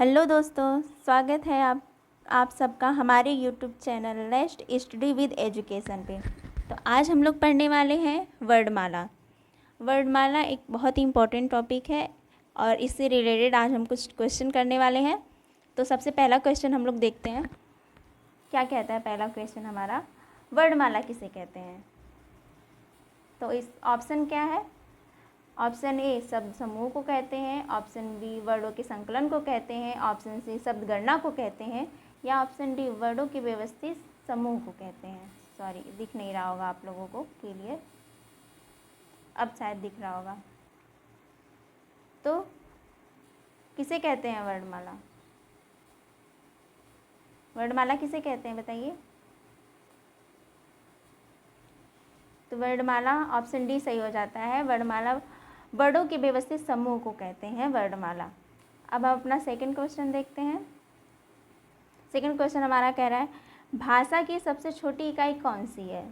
Hello दोस्तों, स्वागत है आप सबका हमारे YouTube channel let's study with education पे। तो आज हम लोग पढ़ने वाले हैं वर्णमाला। वर्णमाला एक बहुत ही इम्पोर्टेंट टॉपिक है और इससे रिलेटेड आज हम कुछ क्वेश्चन करने वाले हैं। तो सबसे पहला क्वेश्चन हम लोग देखते हैं, क्या कहता है पहला क्वेश्चन हमारा, वर्णमाला किसे कहते हैं। तो इस ऑप्शन क्या है, ऑप्शन ए शब्द समूह को कहते हैं, ऑप्शन बी वर्डों के संकलन को कहते हैं, ऑप्शन सी शब्द गणना को कहते हैं, या ऑप्शन डी वर्डों के व्यवस्थित समूह को कहते हैं। सॉरी, दिख नहीं रहा होगा आप लोगों को क्लियर, अब शायद दिख रहा होगा। तो किसे कहते हैं वर्णमाला, वर्णमाला किसे कहते हैं बताइए। तो वर्णमाला ऑप्शन डी सही हो जाता है, वर्णमाला वर्डों के व्यवस्थित समूह को कहते हैं वर्णमाला। अब हम अपना सेकंड क्वेश्चन देखते हैं। सेकंड क्वेश्चन हमारा कह रहा है, भाषा की सबसे छोटी इकाई कौन सी है।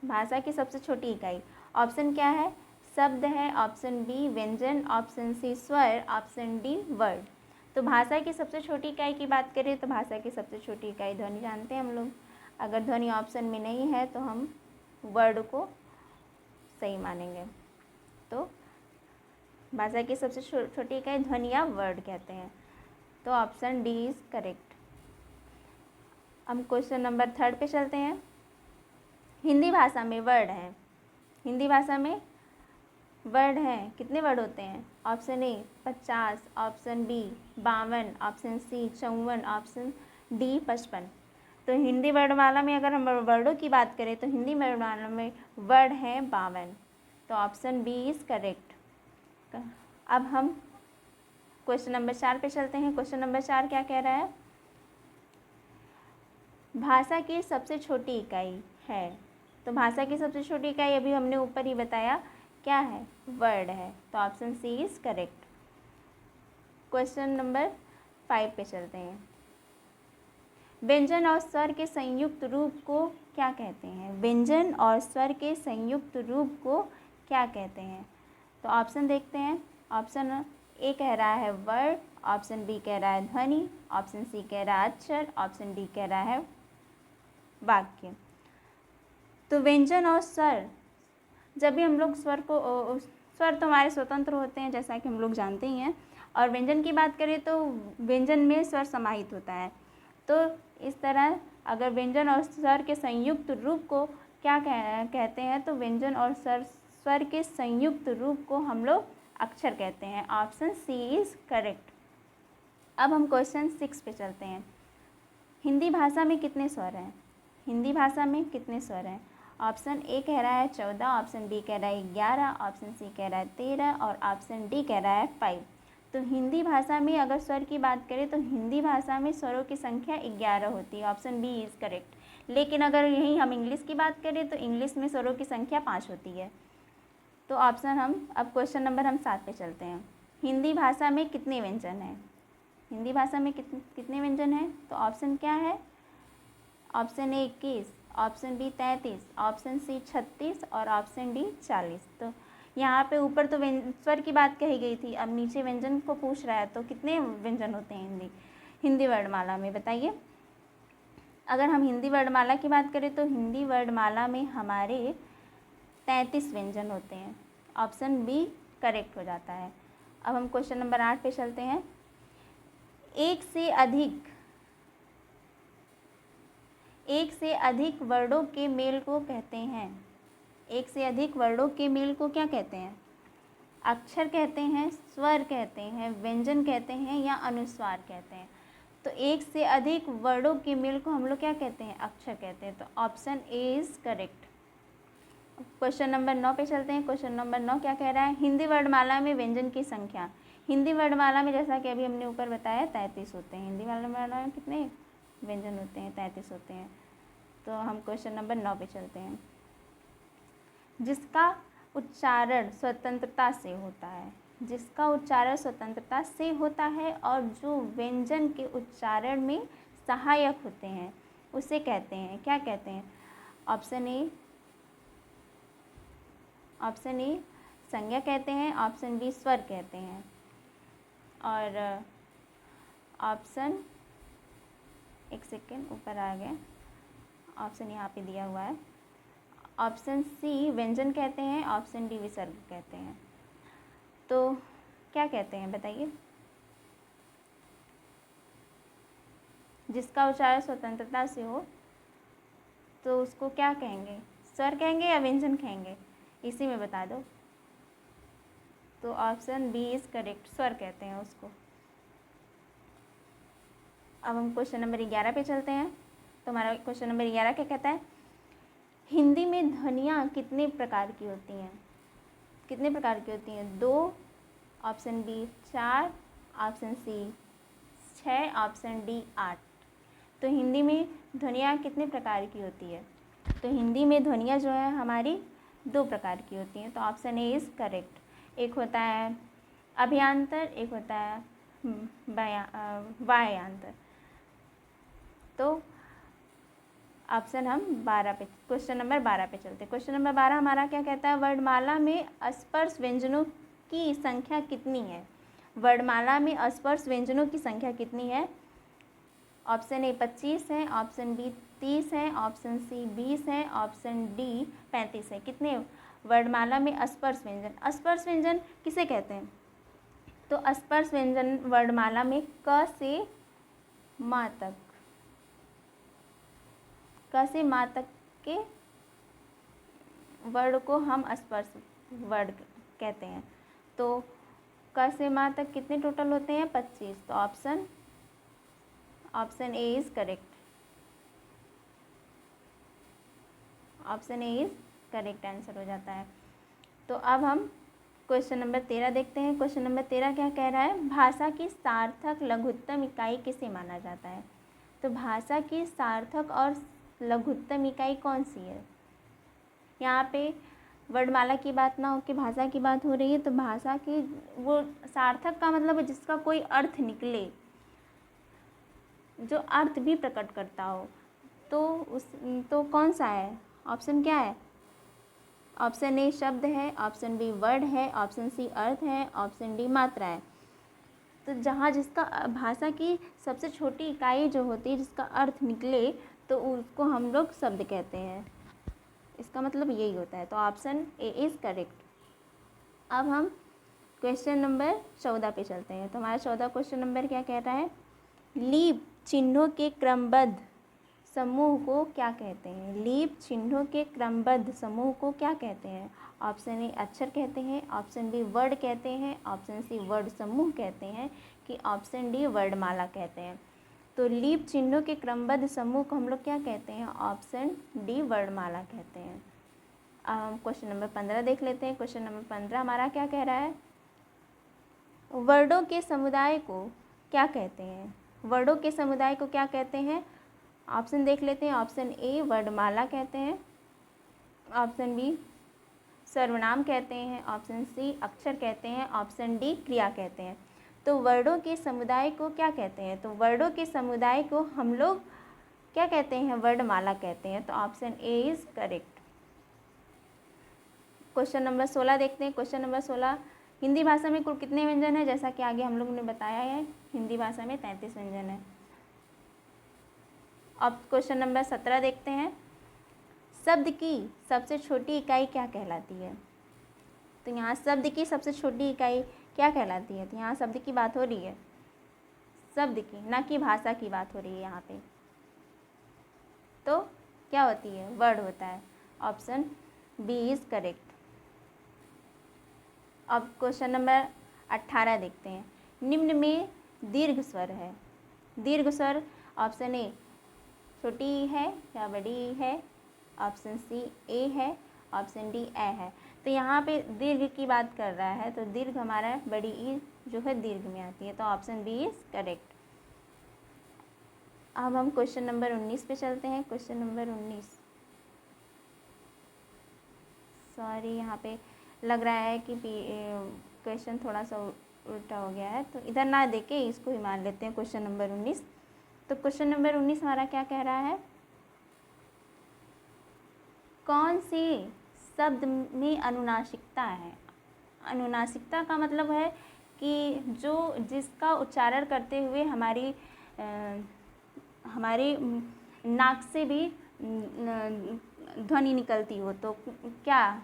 भाषा की सबसे छोटी इकाई, ऑप्शन क्या है, शब्द है, ऑप्शन बी व्यंजन, ऑप्शन सी स्वर, ऑप्शन डी वर्ड। तो भाषा की सबसे छोटी इकाई की बात करें तो भाषा की सबसे छोटी इकाई ध्वनि जानते हैं हम लोग। अगर ध्वनि ऑप्शन में नहीं है तो हम वर्ड को सही मानेंगे। तो भाषा की सबसे छोटी इकाई ध्वनि या वर्ड कहते हैं। तो ऑप्शन डी इज करेक्ट। हम क्वेश्चन नंबर 3 पे चलते हैं। हिंदी भाषा में वर्ड हैं, हिंदी भाषा में वर्ड हैं, कितने वर्ड होते हैं। Option A 50, option B 52, option C 54, option D 55। तो हिंदी वर्णमाला में अगर हम वर्डों की बात करें तो हिंदी वर्णमाला में वर्ड हैं 52। तो ऑप्शन बी इज़ करेक्ट। अब हम क्वेश्चन नंबर 4 पे चलते हैं। क्वेश्चन नंबर 4 क्या कह रहा है, भाषा की सबसे छोटी इकाई है। तो भाषा की सबसे छोटी इकाई अभी हमने ऊपर ही बताया क्या है, वर्ड है। तो option C is correct. Question number 5 पे चलते हैं। व्यंजन और स्वर के संयुक्त रूप को क्या कहते हैं। व्यंजन और स्वर के संयुक्त रूप को क्या कहते हैं। तो ऑप्शन देखते हैं। ऑप्शन ए कह रहा है वर्ड, ऑप्शन बी कह रहा है ध्वनि, ऑप्शन सी कह रहा है अक्षर, ऑप्शन डी कह रहा है वाक्य। तो व्यंजन और स्वर, जब भी हम लोग स्वर तो हमारे स्वतंत्र होते हैं जैसा कि हम लोग जानते ही हैं, और व्यंजन की बात करें तो व्यंजन में स्वर समाहित होता है। तो इस तरह अगर व्यंजन और स्वर के संयुक्त रूप को क्या कहते हैं, तो व्यंजन और स्वर के संयुक्त रूप को हम लोग अक्षर कहते हैं। Option C is correct. अब हम क्वेश्चन 6 पे चलते हैं। हिंदी भाषा में कितने स्वर हैं। हिंदी भाषा में कितने स्वर हैं। ऑप्शन ए कह रहा है 14, ऑप्शन बी कह रहा है 11, ऑप्शन सी कह रहा है 13 और ऑप्शन डी कह रहा है 5। तो हिंदी भाषा में अगर स्वर की बात करें तो हिंदी भाषा में स्वरों की संख्या 11 होती है। Option B is correct. लेकिन अगर यहीं हम इंग्लिश की बात करें तो इंग्लिश में स्वरों की संख्या 5 होती है। तो ऑप्शन हम अब क्वेश्चन नंबर हम 7 पे चलते हैं। हिंदी भाषा में कितने व्यंजन हैं। हिंदी भाषा में कितने व्यंजन हैं। तो ऑप्शन क्या है, option A 21, option B 33, option C 36 और ऑप्शन डी 40। तो यहाँ पे ऊपर तो स्वर की बात कही गई थी, अब नीचे व्यंजन को पूछ रहा है। तो कितने व्यंजन होते हैं हिंदी वर्णमाला में बताइए। अगर हम हिंदी वर्णमाला की बात करें तो हिंदी वर्णमाला में हमारे 33 व्यंजन होते हैं। ऑप्शन बी करेक्ट हो जाता है। अब हम क्वेश्चन नंबर 8 पे चलते हैं। एक से अधिक वर्डों के मेल को कहते हैं। एक से अधिक वर्डों के मेल को क्या कहते हैं। अक्षर कहते हैं, स्वर कहते हैं, व्यंजन कहते हैं या अनुस्वार कहते हैं। तो एक से अधिक वर्डों के मेल को हम लोग क्या कहते हैं, अक्षर कहते हैं। तो option A is correct. Question number 9 पे चलते हैं। क्वेश्चन नंबर 9 क्या कह रहा है, हिंदी वर्णमाला में व्यंजन की संख्या। हिंदी वर्णमाला में जैसा कि अभी हमने ऊपर बताया 33 होते हैं। हिंदी वर्णमाला में कितने व्यंजन होते हैं, 33 होते हैं। तो हम क्वेश्चन नंबर 9 पे चलते हैं। जिसका उच्चारण स्वतंत्रता से होता है, जिसका उच्चारण स्वतंत्रता से होता है और जो व्यंजन के उच्चारण में सहायक होते हैं उसे कहते हैं, क्या कहते हैं। ऑप्शन ए संज्ञा कहते हैं, ऑप्शन बी स्वर कहते हैं और ऑप्शन, एक सेकेंड ऊपर आ गया, ऑप्शन यहाँ पे दिया हुआ है। ऑप्शन सी व्यंजन कहते हैं, ऑप्शन डी विसर्ग कहते हैं। तो क्या कहते हैं बताइए? जिसका उच्चारण स्वतंत्रता से हो तो उसको क्या कहेंगे? स्वर कहेंगे या व्यंजन कहेंगे? इसी में बता दो। तो ऑप्शन बी इज़ करेक्ट, स्वर कहते हैं उसको। अब हम क्वेश्चन नंबर 11 पे चलते हैं। तो हमारा क्वेश्चन नंबर 11 क्या कहता है? हिंदी में ध्वनियाँ कितने प्रकार की होती हैं? कितने प्रकार की होती हैं? 2, option B 4, option C 6, option D 8। तो हिंदी में ध्वनियाँ कितने प्रकार की होती है? तो हिंदी में ध्वनियाँ जो है हमारी 2 प्रकार की होती हैं। तो ऑप्शन ए इज़ करेक्ट। एक होता है अभियांतर, एक होता है वाह्यांतर। तो ऑप्शन हम 12 पे, क्वेश्चन नंबर 12 पे चलते हैं। क्वेश्चन नंबर 12 हमारा क्या कहता है? वर्णमाला में अस्पर्श व्यंजनों की संख्या कितनी है? वर्णमाला में अस्पर्श व्यंजनों की संख्या कितनी है? ऑप्शन ए 25 है, ऑप्शन बी 30 है, ऑप्शन सी 20 है, ऑप्शन डी 35 है। कितने वर्णमाला में अस्पर्श व्यंजन? अस्पर्श व्यंजन किसे कहते हैं? तो अस्पर्श व्यंजन वर्णमाला में क से माँ तक, क से माँ तक के वर्ड को हम अस्पर्श वर्ड कहते हैं। तो क से माँ तक कितने टोटल होते हैं? 25। तो option A is correct. Option A is correct answer हो जाता है। तो अब हम क्वेश्चन नंबर 13 देखते हैं। क्वेश्चन नंबर 13 क्या कह रहा है? भाषा की सार्थक लघुत्तम इकाई किसे माना जाता है? तो भाषा की सार्थक और लघुत्तम इकाई कौन सी है? यहाँ पे वर्णमाला की बात ना हो के भाषा की बात हो रही है। तो भाषा की वो सार्थक का मतलब है जिसका कोई अर्थ निकले, जो अर्थ भी प्रकट करता हो। तो कौन सा है? ऑप्शन क्या है? ऑप्शन ए शब्द है, ऑप्शन बी वर्ड है, ऑप्शन सी अर्थ है, ऑप्शन डी मात्रा है। तो जहाँ जिसका भाषा की सबसे छोटी इकाई जो होती है, जिसका अर्थ निकले, तो उसको हम लोग शब्द कहते हैं। इसका मतलब यही होता है। तो ऑप्शन ए इज़ करेक्ट। अब हम क्वेश्चन नंबर 14 पे चलते हैं। तो हमारा 14 क्वेश्चन नंबर क्या कह रहा है? लीप चिन्हों के क्रमबद्ध समूह को क्या कहते हैं? लीप चिन्हों के क्रमबद्ध समूह को क्या कहते हैं? ऑप्शन ए अक्षर कहते हैं, ऑप्शन बी वर्ड कहते हैं, ऑप्शन सी वर्ड समूह कहते हैं, कि ऑप्शन डी वर्डमाला कहते हैं। तो लीप चिन्हों के क्रमबद्ध समूह को हम लोग क्या कहते हैं? ऑप्शन डी वर्डमाला कहते हैं। अब हम क्वेश्चन नंबर 15 देख लेते हैं। क्वेश्चन नंबर 15 हमारा क्या कह रहा है? वर्डों के समुदाय को क्या कहते हैं? वर्डों के समुदाय को क्या कहते हैं? ऑप्शन देख लेते हैं। ऑप्शन ए वर्णमाला कहते हैं, ऑप्शन बी सर्वनाम कहते हैं, ऑप्शन सी अक्षर कहते हैं, ऑप्शन डी क्रिया कहते हैं। तो वर्डों के समुदाय को क्या कहते हैं? तो वर्डों के समुदाय को हम लोग क्या कहते हैं? वर्णमाला कहते हैं। तो option A is correct. Question number 16 देखते हैं। क्वेश्चन नंबर 16, हिंदी भाषा में कुल कितने व्यंजन हैं? जैसा कि आगे हम लोगों ने बताया है, हिंदी भाषा में 33 व्यंजन है। अब क्वेश्चन नंबर 17 देखते हैं। शब्द की सबसे छोटी इकाई क्या कहलाती है? तो यहाँ शब्द की सबसे छोटी इकाई क्या कहलाती है? तो यहाँ शब्द की बात हो रही है, शब्द की, ना कि भाषा की बात हो रही है यहाँ पे। तो क्या होती है? वर्ड होता है। Option B is correct. अब क्वेश्चन नंबर 18 देखते हैं। निम्न में दीर्घ स्वर है। दीर्घ स्वर ऑप्शन ए छोटी है या बड़ी है, ऑप्शन सी ए है, ऑप्शन डी ए है। तो यहाँ पे दीर्घ की बात कर रहा है, तो दीर्घ हमारा बड़ी ई जो है दीर्घ में आती है। तो ऑप्शन बी इज़ करेक्ट। अब हम क्वेश्चन नंबर 19 पे चलते हैं। क्वेश्चन नंबर 19, सॉरी यहाँ पे लग रहा है कि क्वेश्चन थोड़ा सा उल्टा हो गया है, तो इधर ना देके इसको ही मान लेते हैं क्वेश्चन नंबर 19। तो क्वेश्चन नंबर 19 हमारा क्या कह रहा है? कौन से शब्द में अनुनासिकता है? अनुनासिकता का मतलब है कि जिसका उच्चारण करते हुए हमारी नाक से भी ध्वनि निकलती हो, तो क्या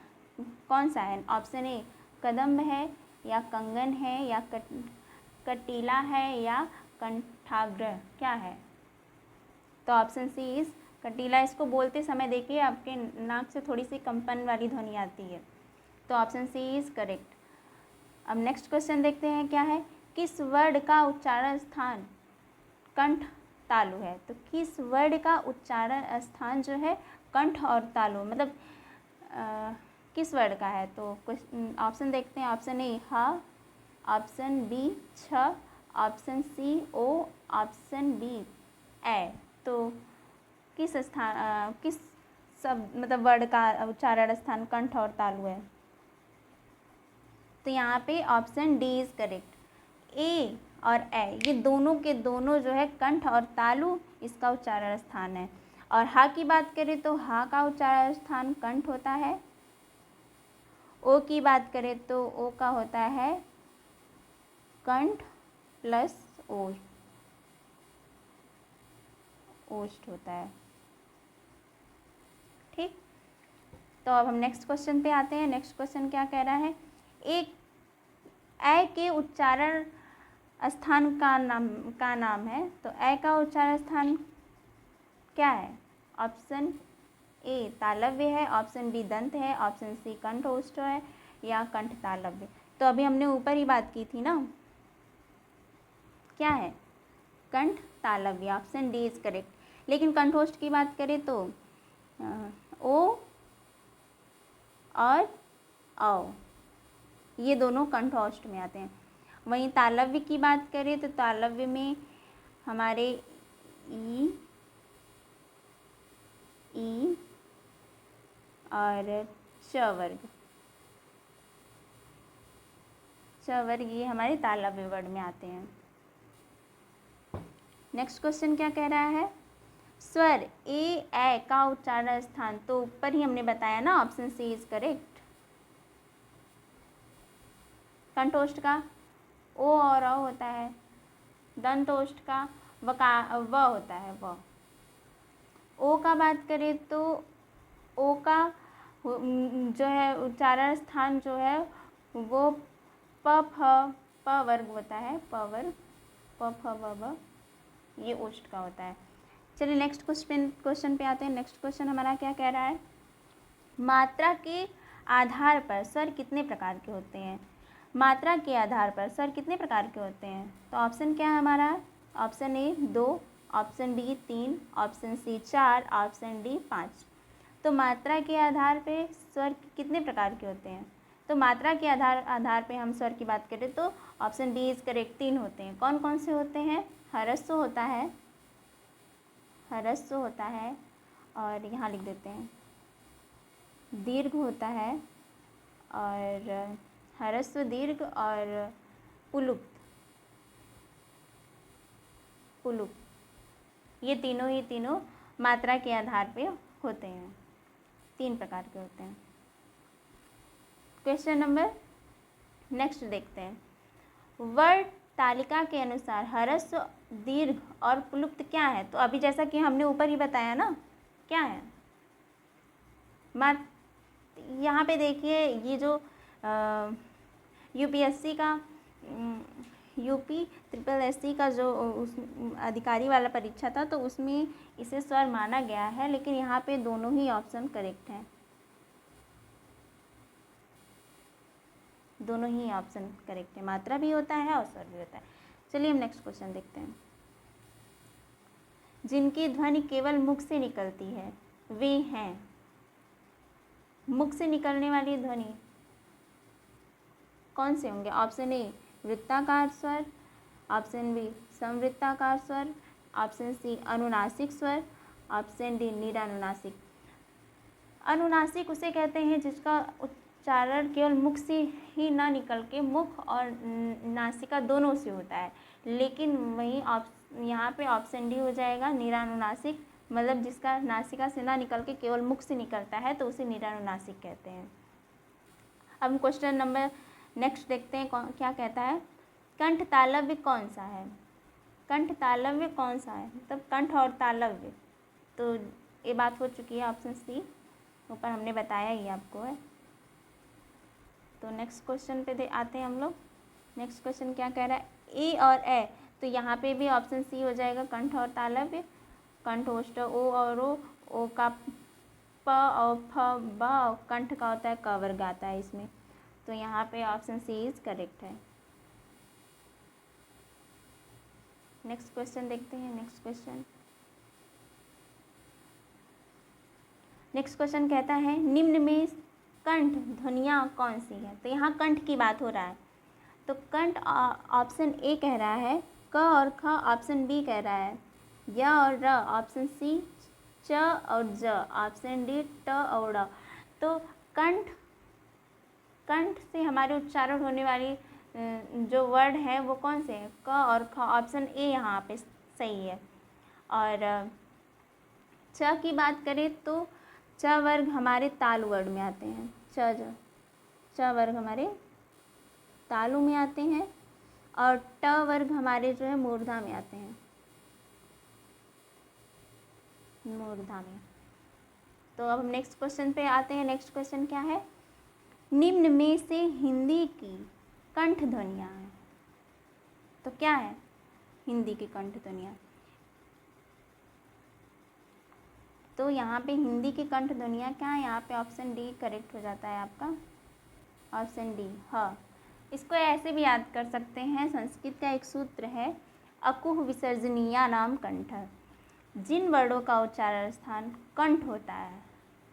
कौन सा है? ऑप्शन ए कदम्ब है, या कंगन है, या कटीला है, या कंठाग्र, क्या है? तो ऑप्शन सी इज कटीला। इसको बोलते समय देखिए आपके नाक से थोड़ी सी कंपन वाली ध्वनि आती है, तो ऑप्शन सी इज करेक्ट। अब नेक्स्ट क्वेश्चन देखते हैं क्या है। किस वर्ण का उच्चारण स्थान कंठ तालु है? तो किस वर्ण का उच्चारण स्थान जो है कंठ और तालु, मतलब किस वर्ण का है? तो ऑप्शन देखते हैं। ऑप्शन ए ह, ऑप्शन बी छ, ऑप्शन सी ओ, ऑप्शन डी ए। तो किस मतलब वर्ण का उच्चारण स्थान कंठ और तालु है? तो यहाँ पे ऑप्शन डी इज करेक्ट। ए और ए ये दोनों के दोनों जो है कंठ और तालु इसका उच्चारण स्थान है। और हा की बात करें तो हा का उच्चारण स्थान कंठ होता है। ओ की बात करें तो ओ का होता है कंठ प्लस ओष्ठ होता है। ठीक, तो अब हम नेक्स्ट क्वेश्चन पे आते हैं। नेक्स्ट क्वेश्चन क्या कह रहा है। एक ए के उच्चारण स्थान का नाम है, तो ए का उच्चारण स्थान क्या है? ऑप्शन ए तालव्य है, ऑप्शन बी दंत है, ऑप्शन सी कंठ ओष्ठ है, या कंठ तालव्य। तो अभी हमने ऊपर ही बात की थी ना, क्या है? कंठ तालव्य, ऑप्शन डी इज करेक्ट। लेकिन कंठोष्ठ की बात करें तो ओ और औ ये दोनों कंठोष्ठ में आते हैं। वहीं तालव्य की बात करें तो तालव्य में हमारे ई और च वर्ग ये हमारे तालव्य वर्ण में आते हैं। नेक्स्ट क्वेश्चन क्या कह रहा है। स्वर ए का उच्चारण स्थान, तो ऊपर ही हमने बताया ना, ऑप्शन सी इज करेक्ट। कंठोष्ठ का ओ और अ होता है, दंतोष्ठ का व होता है व। ओ का बात करें तो ओ का जो है उच्चारण स्थान जो है वो प वर्ग होता है, प वर्ग, प फ व ब, ये ओष्ठ का होता है। चलिए नेक्स्ट क्वेश्चन पे आते हैं। नेक्स्ट क्वेश्चन हमारा क्या कह रहा है। मात्रा के आधार पर स्वर कितने प्रकार के होते हैं? मात्रा के आधार पर स्वर कितने प्रकार के होते हैं? तो ऑप्शन क्या है हमारा। Option A 2, option B 3, option C 4, option D 5। तो मात्रा के आधार पे स्वर कितने प्रकार के होते हैं? तो मात्रा के आधार पे हम स्वर की बात करें तो ऑप्शन डी इज करेक्ट, 3 होते हैं। कौन कौन से होते हैं? ह्रस्व होता है, ह्रस्व होता है, और यहाँ लिख देते हैं दीर्घ होता है, और ह्रस्व दीर्घ, और पुलुप्त। ये तीनों मात्रा के आधार पे होते हैं, 3 प्रकार के होते हैं। क्वेश्चन नंबर नेक्स्ट देखते हैं। वर्ण तालिका के अनुसार ह्रस्व दीर्घ और पुलुप्त क्या है? तो अभी जैसा कि हमने ऊपर ही बताया ना, क्या है? यहाँ पे देखिए, ये जो यूपीएससी का यूपी ट्रिपल एससी का जो उस अधिकारी वाला परीक्षा था, तो उसमें इसे स्वर माना गया है, लेकिन यहाँ पे दोनों ही ऑप्शन करेक्ट हैं, दोनों ही ऑप्शन करेक्ट है। मात्रा भी होता है और स्वर भी होता है। चलिए हम नेक्स्ट क्वेश्चन देखते हैं। जिनकी ध्वनि केवल मुख से निकलती है वे हैं। मुख से निकलने वाली ध्वनि कौन से होंगे? ऑप्शन ए वृत्ताकार स्वर, ऑप्शन बी समवृत्ताकार स्वर, ऑप्शन सी अनुनासिक स्वर, ऑप्शन डी निरानुनासिक। अनुनासिक उसे कहते हैं जिसका उच्चारण केवल मुख से ही ना निकल के मुख और नासिका दोनों से होता है, लेकिन वहीं यहाँ पे ऑप्शन डी हो जाएगा निरानुनासिक, मतलब जिसका नासिका से ना निकल के केवल मुख से निकलता है, तो उसे निरानुनासिक कहते हैं। अब क्वेश्चन नंबर नेक्स्ट देखते हैं क्या कहता है। कंठ तालव्य कौन सा है? कंठ तालव्य कौन सा है? मतलब कंठ और तालव्य, तो ये बात हो चुकी है ऑप्शन सी, ऊपर हमने बताया ही आपको है। तो नेक्स्ट क्वेश्चन पे आते हैं हम लोग। नेक्स्ट क्वेश्चन क्या कह रहा है? ए और ए, तो यहाँ पे भी ऑप्शन सी हो जाएगा, कंठ और तालव्य। कंठ ओष्ठ ओ और ओ का प और फ ब, कंठ का होता है क वर्ग आता है इसमें, तो यहाँ पे ऑप्शन सी इज करेक्ट है। नेक्स्ट क्वेश्चन देखते हैं। नेक्स्ट क्वेश्चन कहता है निम्न में कंठ ध्वनियाँ कौन सी है? तो यहाँ कंठ की बात हो रहा है, तो कंठ ऑप्शन ए कह रहा है, क और ख ऑप्शन बी कह रहा है, य और र ऑप्शन सी, च और ज ऑप्शन डी, ट और ड़। तो कंठ से हमारे उच्चारण होने वाली जो वर्ड है वो कौन से हैं? क और ख, ऑप्शन ए यहाँ पे सही है। और च की बात करें तो च वर्ग हमारे तालु वर्ड में आते हैं, च वर्ग हमारे तालु में आते हैं, और ट वर्ग हमारे जो है मूर्धा में आते हैं, मूर्धा में। तो अब हम नेक्स्ट क्वेश्चन पे आते हैं। नेक्स्ट क्वेश्चन क्या है? निम्न में से हिंदी की कंठ ध्वनियाँ हैं, तो क्या है हिंदी की कंठ ध्वनियाँ? तो यहाँ पे हिंदी की कंठ ध्वनियाँ क्या है? यहाँ पे ऑप्शन डी करेक्ट हो जाता है आपका, ऑप्शन डी हाँ। इसको ऐसे भी याद कर सकते हैं, संस्कृत का एक सूत्र है, अकुह विसर्जनीया नाम कंठ। जिन वर्डों का उच्चारण स्थान कंठ होता है,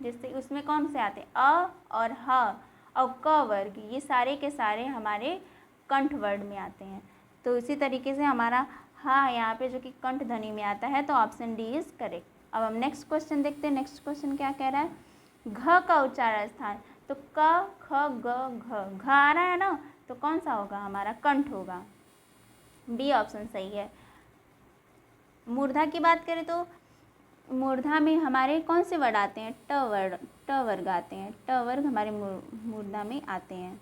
जैसे उसमें कौन से आते हैं? अ और ह और क वर्ग, ये सारे के सारे हमारे कंठ वर्ड में आते हैं। तो इसी तरीके से हमारा हाँ यहाँ पे जो कि कंठ ध्वनि में आता है, तो ऑप्शन डी इज़ करेक्ट। अब हम नेक्स्ट क्वेश्चन देखते हैं। नेक्स्ट क्वेश्चन क्या कह रहा है? घ का उच्चारण स्थान, तो क ख ग घ, घ आ रहा है ना, तो कौन सा होगा हमारा? कंठ होगा, बी ऑप्शन सही है। मूर्धा की बात करें तो मूर्धा में हमारे कौन से वर्ड आते हैं? ट वर्ग आते हैं, ट वर्ग हमारे मूर्धा में आते हैं,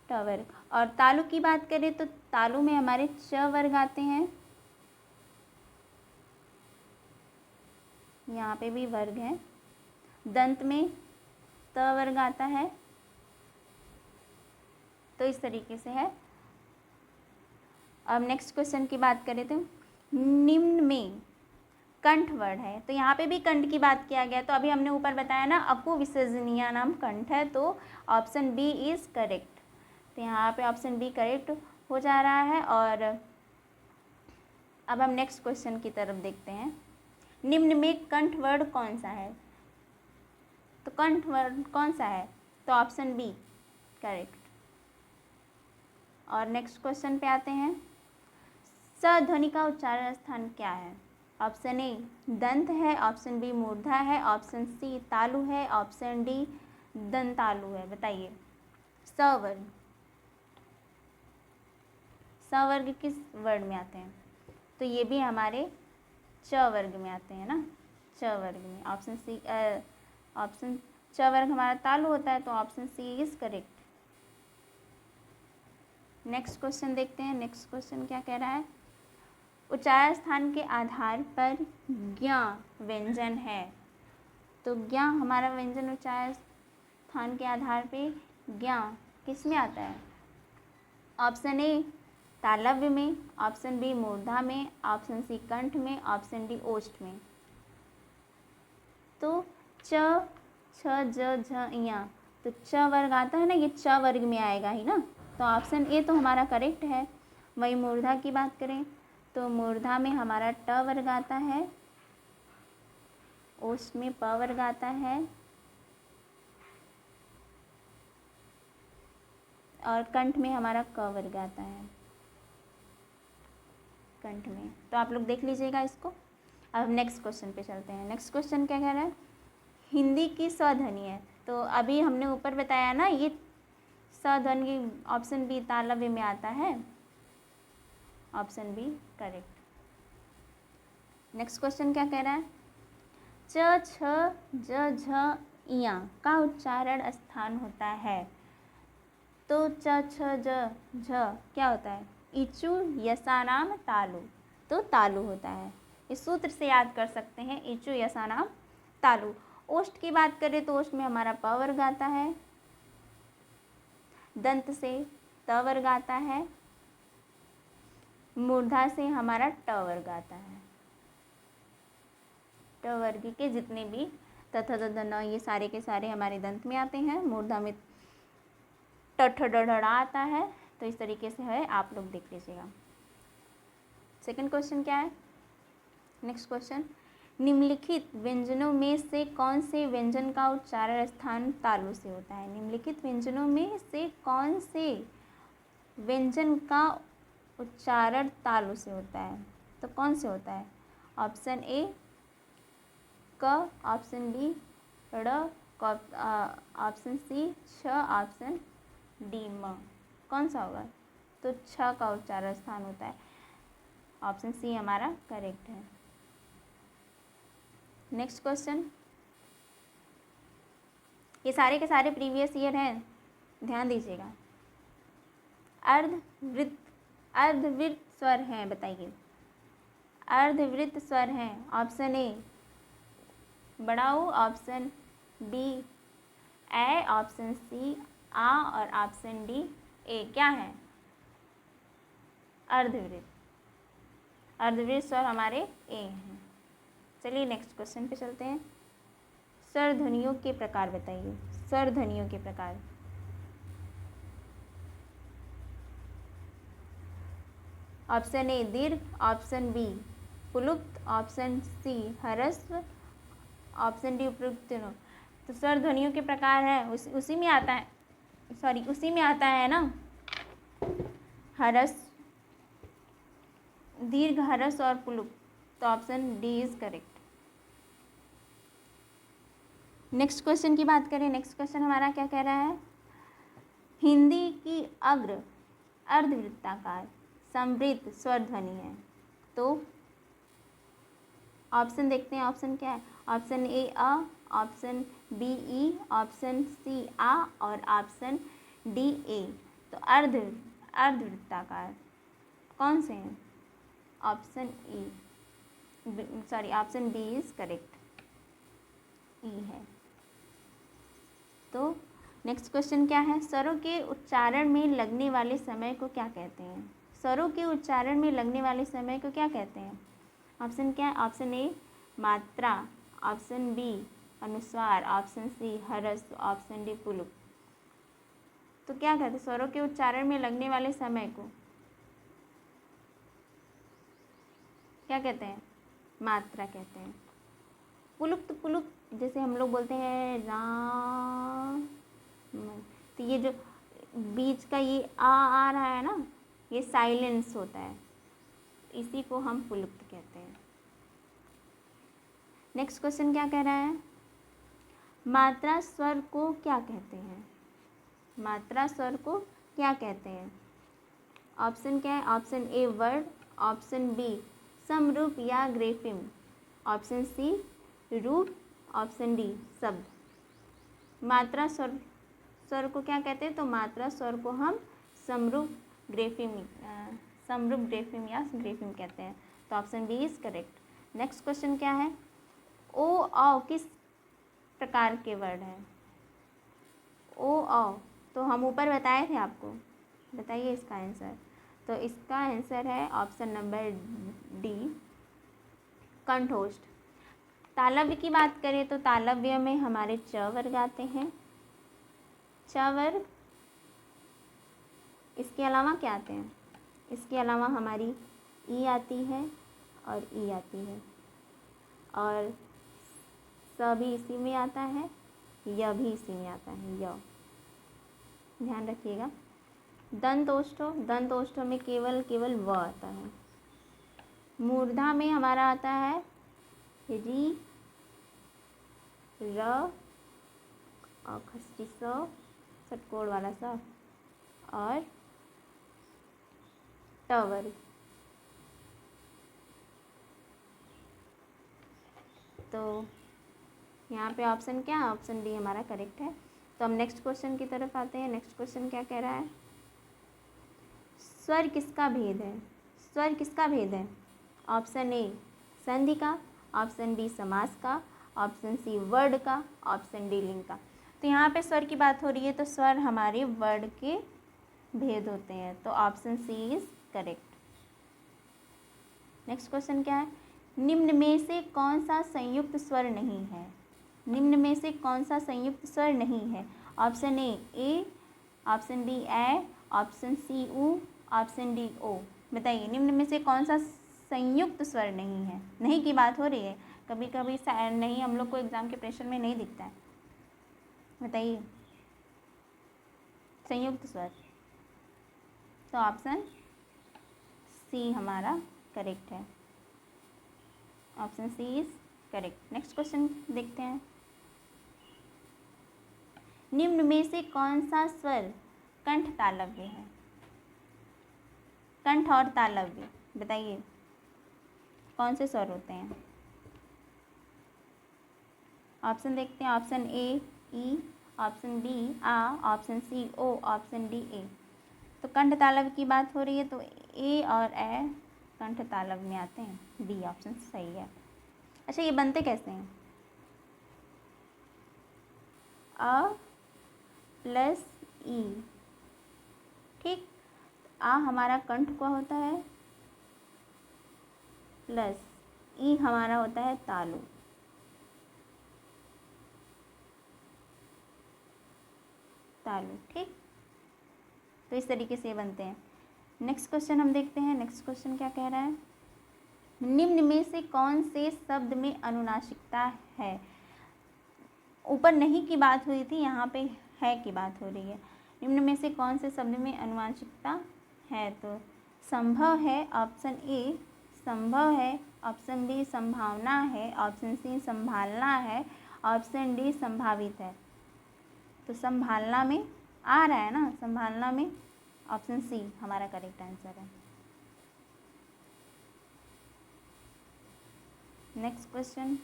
ट वर्ग। और तालु की बात करें तो तालु में हमारे च वर्ग आते हैं, यहाँ पे भी वर्ग है। दंत में त वर्ग आता है, तो इस तरीके से है। अब नेक्स्ट क्वेश्चन की बात करें तो निम्न में कंठ वर्ड है, तो यहाँ पे भी कंठ की बात किया गया। तो अभी हमने ऊपर बताया ना, अकु विसर्जनीय नाम कंठ है, तो ऑप्शन बी इज़ करेक्ट। तो यहाँ पे ऑप्शन बी करेक्ट हो जा रहा है। और अब हम नेक्स्ट क्वेश्चन की तरफ देखते हैं। निम्न में कंठ वर्ड कौन सा है? तो कंठ वर्ड कौन सा है? तो ऑप्शन बी करेक्ट। और नेक्स्ट क्वेश्चन पे आते हैं। स ध्वनि का उच्चारण स्थान क्या है? ऑप्शन ए दंत है, ऑप्शन बी मूर्धा है, ऑप्शन सी तालु है, ऑप्शन डी दंतालु है। बताइए स वर्ग, स वर्ग किस वर्ड में आते हैं? तो ये भी हमारे च वर्ग में आते हैं ना, च वर्ग में। ऑप्शन सी, ऑप्शन च वर्ग हमारा तालु होता है, तो option C is correct. Next question देखते हैं। नेक्स्ट क्वेश्चन क्या कह रहा है? उच्चारण स्थान के आधार पर ज्ञ व्यंजन है, तो ज्ञ हमारा व्यंजन उच्चारण स्थान के आधार पे ज्ञ किस में आता है? ऑप्शन ए तालव्य में, ऑप्शन बी मूर्धा में, ऑप्शन सी कंठ में, ऑप्शन डी ओष्ठ में। तो च छ ज झ इया, तो च वर्ग आता है ना, ये च वर्ग में आएगा ही ना, तो ऑप्शन ए तो हमारा करेक्ट है। वही मूर्धा की बात करें तो मूर्धा में हमारा ट वर्ग आता है, ओष्ठ में प वर्ग आता है, और कंठ में हमारा क वर्ग आता है, कंठ में। तो आप लोग देख लीजिएगा इसको। अब नेक्स्ट क्वेश्चन पे चलते हैं। नेक्स्ट क्वेश्चन क्या कह रहा है? हिंदी की स ध्वनि है, तो अभी हमने ऊपर बताया ना, ये स ध्वनि ऑप्शन बी तालव्य में आता है, option B correct. Next question क्या कह रहा है? च छ ज झ इया का उच्चारण स्थान होता है, तो च छ ज झ क्या होता है? इचु यसानाम तालु, तो तालु होता है। इस सूत्र से याद कर सकते हैं, इचु यसानाम तालु। ओष्ठ की बात करें तो ओष्ठ में हमारा प वर्ग आता है, दंत से त वर्ग आता है, मूर्धा से हमारा ट वर्ग आता है। ट वर्ग के जितने भी तथा तथा न, ये सारे के सारे हमारे दंत में आते हैं। मूर्धा में ट ठ ड ढ ड़ा आता है। तो इस तरीके से है, आप लोग देख लीजिएगा। सेकंड क्वेश्चन क्या है? नेक्स्ट क्वेश्चन, निम्नलिखित व्यंजनों में से कौन से व्यंजन का उच्चारण स्थान तालु से होता है? निम्नलिखित व्यंजनों में से कौन से व्यंजन का उच्चारण तालु से होता है? तो कौन से होता है? ऑप्शन ए क, ऑप्शन बी ड़, ऑप्शन सी छ, ऑप्शन डी म। कौन सा होगा? तो छ का उच्चारण स्थान होता है। ऑप्शन सी हमारा करेक्ट है। नेक्स्ट क्वेश्चन, ये सारे के सारे प्रीवियस ईयर हैं, ध्यान दीजिएगा। अर्धवृत्त स्वर हैं, बताइए। अर्धवृत्त स्वर हैं। ऑप्शन ए बड़ा ऊ, ऑप्शन बी ए, ऑप्शन सी आ और ऑप्शन डी ए। क्या है? अर्धवृत्त। अर्धवृत्त स्वर हमारे ए हैं। चलिए नेक्स्ट क्वेश्चन पे चलते हैं। स्वर ध्वनियों के प्रकार बताइए। स्वर ध्वनियों के प्रकार। ऑप्शन ए दीर्घ, ऑप्शन बी पुलुप्त, ऑप्शन सी ह्रस्व, ऑप्शन डी उपयुक्त तीनों। तो स्वर ध्वनियों के प्रकार है, उसी में आता है, सॉरी उसी में आता है ना, ह्रस्व, दीर्घ, ह्रस्व और पुलुप्त। तो option D is correct. Next question की बात करें। नेक्स्ट क्वेश्चन हमारा क्या कह रहा है? हिंदी की अग्र अर्धवृत्ताकार समवृत्त स्वर ध्वनि है। तो ऑप्शन देखते हैं, ऑप्शन क्या है? ऑप्शन ए अ, ऑप्शन बी ई, ऑप्शन सी आ और ऑप्शन डी ए। तो अर्धवृत्ताकार कौन से हैं? ऑप्शन ई, sorry option B is correct, ई है। तो नेक्स्ट क्वेश्चन क्या है? स्वरों के उच्चारण में लगने वाले समय को क्या कहते हैं? स्वरों के उच्चारण में लगने वाले समय को क्या कहते हैं? ऑप्शन क्या है? ऑप्शन ए मात्रा, ऑप्शन बी अनुस्वार, ऑप्शन सी ह्रस्व, ऑप्शन डी पुलुप। तो क्या कहते हैं स्वरों के उच्चारण में लगने वाले समय को? क्या कहते हैं? मात्रा कहते हैं। पुलुप्त, पुलुप्त जैसे हम लोग बोलते हैं राम, तो ये जो बीच का ये आ रहा है ना, ये साइलेंस होता है, इसी को हम पुलुप्त कहते हैं। नेक्स्ट क्वेश्चन क्या कह रहा है? मात्रा स्वर को क्या कहते हैं? मात्रा स्वर को क्या कहते हैं? ऑप्शन क्या है? Option A word, option B समरूप या ग्रेफिम, ऑप्शन सी रूप, ऑप्शन डी शब्द। मात्रा स्वर को क्या कहते हैं? तो मात्रा स्वर को हम समरूप ग्रेफिम या ग्रेफिम कहते हैं। तो option B is correct. Next question क्या है? ओ औ किस प्रकार के वर्ड हैं? ओ औ तो हम ऊपर बताए थे आपको, बताइए इसका आंसर। तो इसका आंसर है ऑप्शन नंबर डी कंठोष्ठ। तालव्य की बात करें तो तालव्य में हमारे च वर्ग आते हैं, च वर्ग। इसके अलावा क्या आते हैं? इसके अलावा हमारी ई आती है और ई आती है, और स भी इसी में आता है, य भी इसी में आता है, य। ध्यान रखिएगा। दंत ओष्ठों में केवल व आता है। मूर्धा में हमारा आता है री, र और खस्ती स, षटकोण वाला स, और ट वर्ग। तो यहाँ पे ऑप्शन क्या है? ऑप्शन डी हमारा करेक्ट है। तो हम नेक्स्ट क्वेश्चन की तरफ आते हैं। नेक्स्ट क्वेश्चन क्या कह रहा है? स्वर किसका भेद है? स्वर किसका भेद है? ऑप्शन ए संधि का, ऑप्शन बी समास का, ऑप्शन सी वर्ड का, ऑप्शन डी लिंग का। तो यहाँ पे स्वर की बात हो रही है तो स्वर हमारे वर्ड के भेद होते हैं, तो option C is correct. Next question क्या है? निम्न में से कौन सा संयुक्त स्वर नहीं है? निम्न में से कौन सा संयुक्त स्वर नहीं है? ऑप्शन ए, ऑप्शन बी ए, ऑप्शन सी उ, ऑप्शन डी ओ। बताइए निम्न में से कौन सा संयुक्त स्वर नहीं है? नहीं की बात हो रही है, कभी कभी नहीं हम लोग को एग्जाम के प्रेशर में नहीं दिखता है। बताइए संयुक्त स्वर, तो ऑप्शन सी हमारा करेक्ट है। Option C is correct. Next question देखते हैं। निम्न में से कौन सा स्वर कंठ तालव्य है? कंठ और तालव्य, बताइए कौन से स्वर होते हैं? ऑप्शन देखते हैं। ऑप्शन ए ई, ऑप्शन बी आ, ऑप्शन सी ओ, ऑप्शन डी ए। तो कंठ तालव्य की बात हो रही है तो ए और ए कंठ तालव्य में आते हैं, बी ऑप्शन सही है। अच्छा ये बनते कैसे हैं? अ प्लस ई, ठीक। आ हमारा कंठ का होता है, प्लस ई हमारा होता है तालु। तालु, ठीक। तो इस तरीके से बनते हैं। नेक्स्ट क्वेश्चन हम देखते हैं। नेक्स्ट क्वेश्चन क्या कह रहा है? निम्न में से कौन से शब्द में अनुनासिकता है? ऊपर नहीं की बात हुई थी, यहाँ पे है की बात हो रही है। निम्न में से कौन से शब्द में अनुनासिकता है? तो संभव है, ऑप्शन ए संभव है, ऑप्शन बी संभावना है, ऑप्शन सी संभालना है, ऑप्शन डी संभावित है। तो संभालना में आ रहा है ना, संभालना में ऑप्शन सी हमारा करेक्ट आंसर है। नेक्स्ट क्वेश्चन,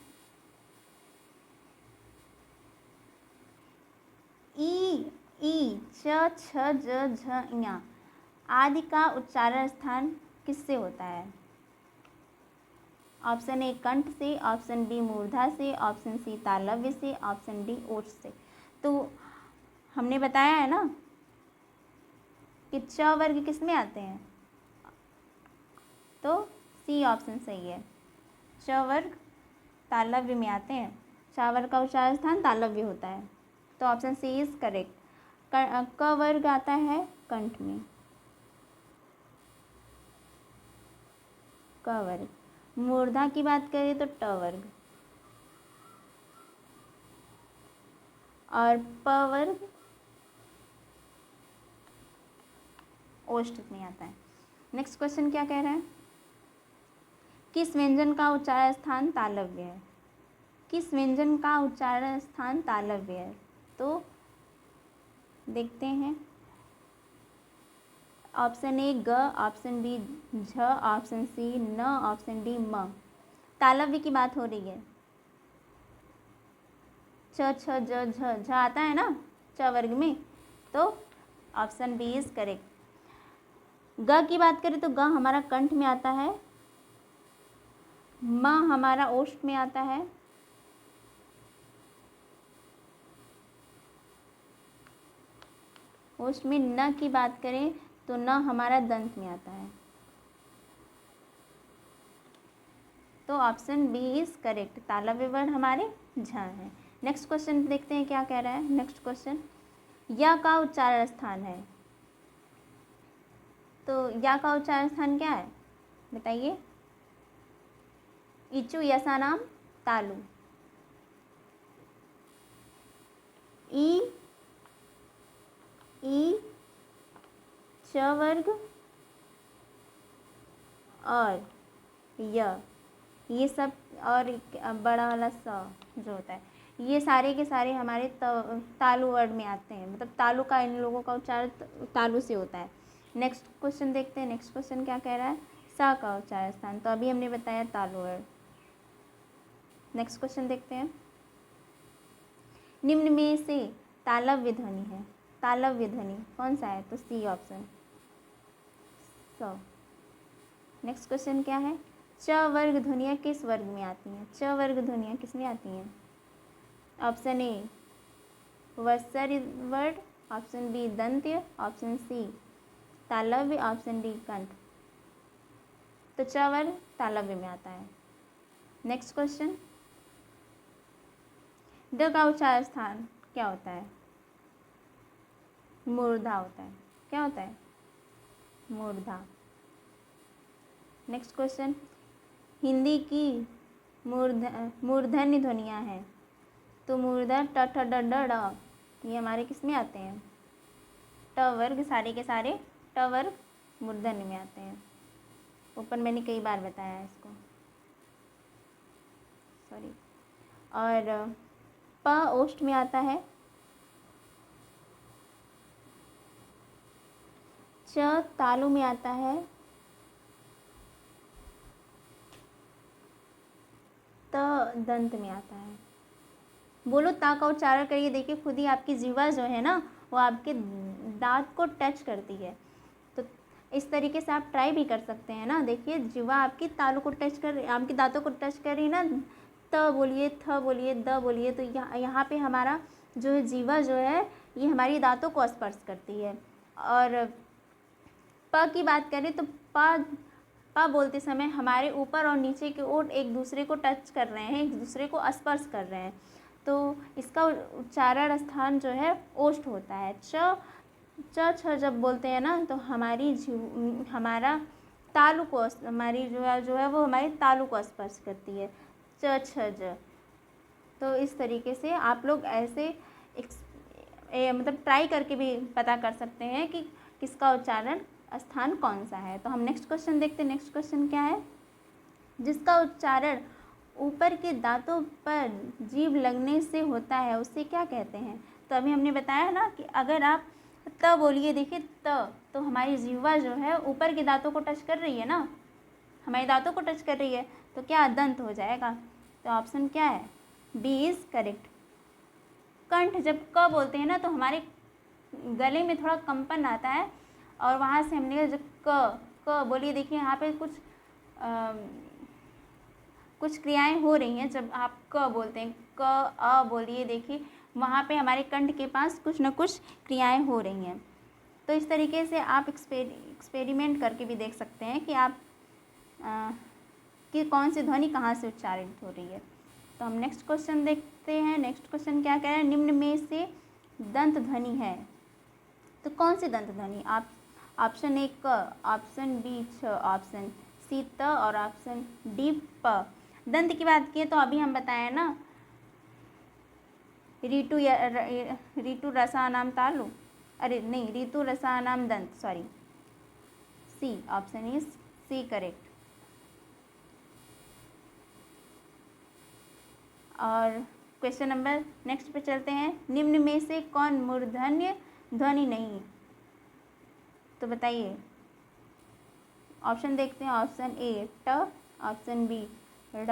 ई च छ ज झ ञ आदि का उच्चारण स्थान किससे होता है? ऑप्शन ए कंठ से, ऑप्शन बी मूर्धा से, ऑप्शन सी तालव्य से, ऑप्शन डी ओष्ठ से। तो हमने बताया है ना कि च वर्ग किस में आते हैं, तो सी ऑप्शन सही है। च वर्ग तालव्य में आते हैं, च वर्ग का उच्चारण स्थान तालव्य होता है, तो ऑप्शन सी इज करेक्ट। क वर्ग आता है कंठ में, क वर्ग। मूर्धा की बात करें तो ट वर्ग, और प वर्ग ओष्ठ में आता है। नेक्स्ट क्वेश्चन क्या कह रहा है? किस व्यंजन का उच्चारण स्थान तालव्य है? किस व्यंजन का उच्चारण स्थान तालव्य है? तो देखते हैं। ऑप्शन ए ग, ऑप्शन बी झ, ऑप्शन सी न, ऑप्शन डी म। तालव्य की बात हो रही है। छ छ ज झ, झ आता है ना च वर्ग में, तो ऑप्शन बी इज करेक्ट। ग की बात करें तो ग हमारा कंठ में आता है, म हमारा ओष्ठ में आता है, ओष्ठ में। न की बात करें तो न हमारा दंत में आता है, तो ऑप्शन बी इज करेक्ट। तालव्य वर्ण हमारे झ है। नेक्स्ट क्वेश्चन देखते हैं क्या कह रहा है। नेक्स्ट क्वेश्चन, या का उच्चारण स्थान है, तो या का उच्चारण स्थान क्या है बताइए? इचु यसानाम तालु। ई च वर्ग और ये सब, और बड़ा वाला स जो होता है, ये सारे के सारे हमारे तालु वर्ड में आते हैं, मतलब तालु का इन लोगों का उच्चारण तालु से होता है। नेक्स्ट क्वेश्चन देखते हैं। नेक्स्ट क्वेश्चन क्या कह रहा है? सा का उच्चारण स्थान, तो अभी हमने बताया तालु वर्ड। नेक्स्ट क्वेश्चन देखते हैं। निम्न में से तालव्य ध्वनि है, तालव्य ध्वनि कौन सा है? तो सी ऑप्शन, स। नेक्स्ट क्वेश्चन क्या है, च वर्ग ध्वनियाँ किस वर्ग में आती हैं? च वर्ग ध्वनियाँ किस में आती हैं? ऑप्शन ए वस्वर वर्ड, ऑप्शन बी दंत्य, ऑप्शन सी तालव्य, ऑप्शन डी कंठ। तो च वर्ग तालव्य में आता है। नेक्स्ट क्वेश्चन, ड का उच्चार स्थान क्या होता है? मूर्धा होता है। क्या होता है? मूर्धा। नेक्स्ट क्वेश्चन, हिंदी की मूर्धन्य ध्वनियाँ हैं। तो मूर्धा ट ठ ड ड ढ, ये हमारे किस में आते हैं? ट वर्ग, सारे के सारे ट वर्ग मूर्धन्य में आते हैं। ऊपर मैंने कई बार बताया है इसको, सॉरी। और प ओष्ठ में आता है, च तालु में आता है, त दंत में आता है। बोलो ता का उच्चारण करिए, देखिए खुद ही आपकी जीवा जो है ना वो आपके दांत को टच करती है। तो इस तरीके से आप ट्राई भी कर सकते हैं ना। देखिए जीवा आपकी तालू को टच कर, आपके दांतों को टच कर रही ना। त बोलिए, थ बोलिए, द बोलिए, तो यहाँ पे हमारा जो है जीवा जो है ये हमारी दांतों को स्पर्श करती है। और प की बात करें तो प बोलते समय हमारे ऊपर और नीचे के ओठ एक दूसरे को टच कर रहे हैं, एक दूसरे को स्पर्श कर रहे हैं। तो इसका उच्चारण स्थान जो है ओष्ठ होता है। च छ जब बोलते हैं ना तो हमारा तालु को, हमारी जो है वो हमारी तालु को स्पर्श करती है। च छ ज। तो इस तरीके से आप लोग ऐसे मतलब ट्राई करके भी पता कर सकते हैं कि किसका उच्चारण स्थान कौन सा है। तो हम नेक्स्ट क्वेश्चन देखते हैं। नेक्स्ट क्वेश्चन क्या है, जिसका उच्चारण ऊपर के दांतों पर जीभ लगने से होता है उसे क्या कहते हैं? तो अभी हमने बताया ना कि अगर आप त बोलिए, देखिए त, तो हमारी जीवा जो है ऊपर के दांतों को टच कर रही है ना, हमारे दांतों को टच कर रही है, तो क्या दंत हो जाएगा? तो ऑप्शन क्या है? B is correct. कंठ जब क बोलते हैं ना तो हमारे गले में थोड़ा कंपन आता है और वहाँ से हमने जब क बोलिए, देखिए यहाँ पे कुछ क्रियाएं हो रही हैं। जब आप क बोलते हैं, क अ बोलिए, देखिए वहाँ पे हमारे कंठ के पास कुछ न कुछ क्रियाएं हो रही हैं। तो इस तरीके से आप एक्सपेरिमेंट करके भी देख सकते हैं कि आप कि कौन सी ध्वनि कहाँ से उच्चारित हो रही है। तो हम नेक्स्ट क्वेश्चन देखते हैं। नेक्स्ट क्वेश्चन क्या कह रहे हैं, निम्न में से दंत ध्वनि है तो कौन सी दंत ध्वनि? आप ऑप्शन ए क, ऑप्शन बी छ, ऑप्शन सी त और ऑप्शन डी प। दंत की बात की तो अभी हम बताए ना, ऋतु रसानाम तालु, अरे नहीं, ऋतु रसानाम दंत, sorry, C, option is C correct. और क्वेश्चन नंबर नेक्स्ट पे चलते हैं। निम्न में से कौन मूर्धन्य ध्वनि नहीं? तो बताइए। ऑप्शन देखते हैं। ऑप्शन ए ट, ऑप्शन बी ड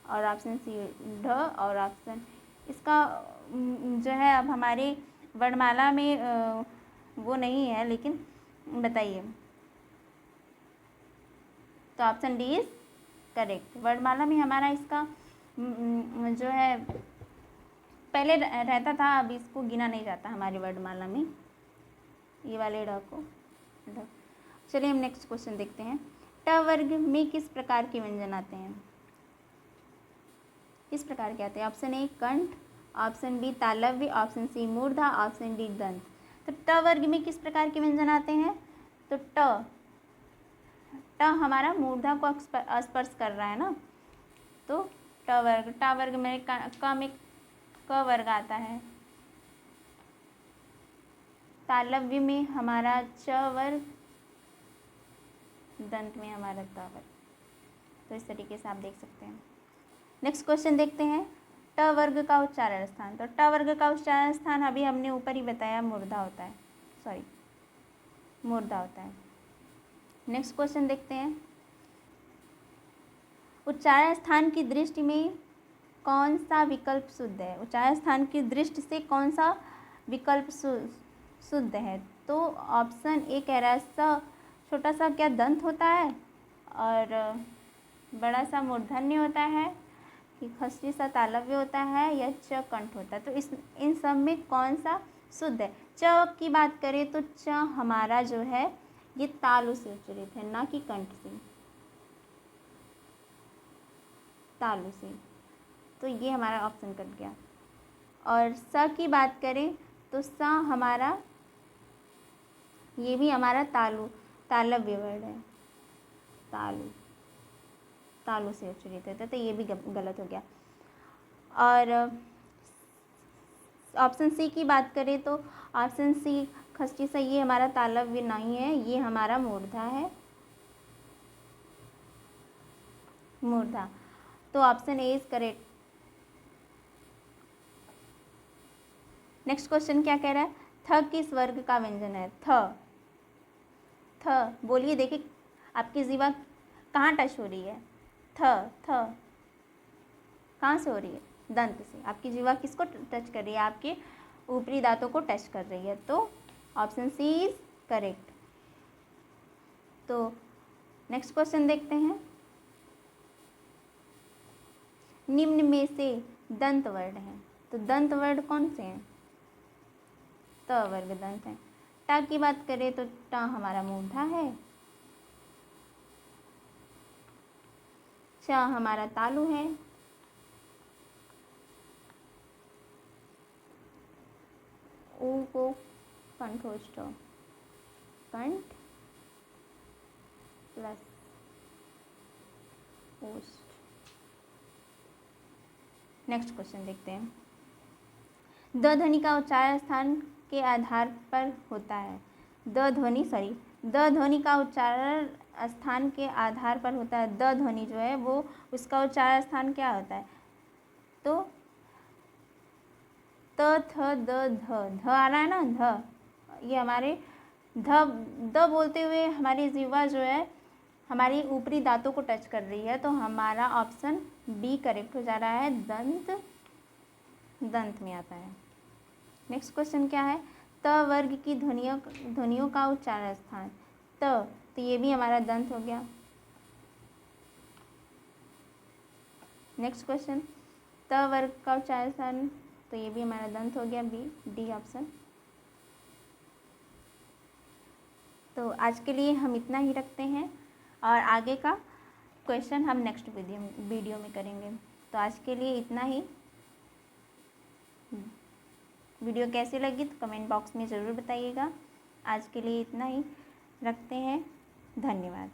और ऑप्शन सी ढ और ऑप्शन इसका जो है अब हमारे वर्णमाला में वो नहीं है, लेकिन बताइए। तो ऑप्शन डी इज करेक्ट। वर्णमाला में हमारा इसका जो है पहले रहता था, अब इसको गिना नहीं जाता हमारी वर्णमाला में, ये वाले ढ को ढ। चलिए हम नेक्स्ट क्वेश्चन देखते हैं। ट वर्ग में किस प्रकार के व्यंजन आते हैं? किस प्रकार के आते हैं? ऑप्शन ए कंठ, ऑप्शन बी तालव्य, ऑप्शन सी मूर्धा, ऑप्शन डी दंत। तो ट वर्ग में किस प्रकार के व्यंजन आते हैं? तो ट हमारा मूर्धा को स्पर्श कर रहा है ना, तो ट वर्ग में क वर्ग आता है। तालव्य में हमारा च वर्ग, दंत में हमारा त वर्ग। तो इस तरीके से आप देख सकते हैं। नेक्स्ट क्वेश्चन देखते हैं। ट वर्ग का उच्चारण स्थान। तो ट वर्ग का उच्चारण स्थान अभी हमने ऊपर ही बताया, मूर्धा होता है, सॉरी मूर्धा होता है। नेक्स्ट क्वेश्चन देखते हैं। उच्चारण स्थान की दृष्टि में कौन सा विकल्प शुद्ध है? उच्चारण स्थान की दृष्टि से कौन सा विकल्प शुद्ध है? तो ऑप्शन ए कह रहा है स छोटा सा क्या दंत होता है और बड़ा सा मूर्धन्य होता है कि खस्ती सा तालव्य होता है या च कंठ होता है। तो इन सब में कौन सा शुद्ध है? च की बात करें तो च हमारा जो है ये तालु से उच्चरित है, ना कि कंठ से, तालु से। तो ये हमारा ऑप्शन कट गया। और स की बात करें तो स हमारा, ये भी हमारा तालव्य वर्ण है, तालु से उच्चरित होता है, तो ये भी गलत हो गया। और ऑप्शन सी की बात करें तो ऑप्शन सी खष्टी सा, ये हमारा तालव्य नहीं है, ये हमारा मूर्धा है, मूर्धा। तो option A is correct. Next question क्या कह रहा है? थ किस वर्ग का व्यंजन है? थ बोलिए, देखिए आपकी जीवा कहाँ टच हो रही है? थ कहाँ से हो रही है? दंत से। आपकी जीवा किसको टच कर रही है? आपके ऊपरी दांतों को टच कर रही है। तो ऑप्शन सी इज करेक्ट। तो नेक्स्ट क्वेश्चन देखते हैं। निम्न में से दंत वर्ण है, तो दंत वर्ण कौन से हैं? त वर्ग दंत है। टा की बात करें तो टा हमारा मूर्धा है, च हमारा तालु है, ऊ को कंठोष्ठ, कंठ प्लस ओष्ठ। नेक्स्ट क्वेश्चन देखते हैं। द ध्वनि का उच्चारण स्थान के आधार पर होता है। द ध्वनि का उच्चारण स्थान के आधार पर होता है। द ध्वनि जो है वो, उसका उच्चारण स्थान क्या होता है? तो त थ द ध आ रहा है ना, ध। ये हमारे द बोलते हुए हमारी जीवा जो है हमारी ऊपरी दांतों को टच कर रही है, तो हमारा ऑप्शन बी करेक्ट हो जा रहा है, दंत में आता है। नेक्स्ट क्वेश्चन क्या है? त वर्ग की ध्वनियों का उच्चारण स्थान। तो ये भी हमारा दंत हो गया। नेक्स्ट क्वेश्चन, त वर्ग का उच्चारण स्थान, तो ये भी हमारा दंत हो गया, डी ऑप्शन। तो आज के लिए हम इतना ही रखते हैं और आगे का क्वेश्चन हम नेक्स्ट वीडियो में करेंगे। तो आज के लिए इतना ही। वीडियो कैसी लगी तो कमेंट बॉक्स में ज़रूर बताइएगा। आज के लिए इतना ही रखते हैं। धन्यवाद।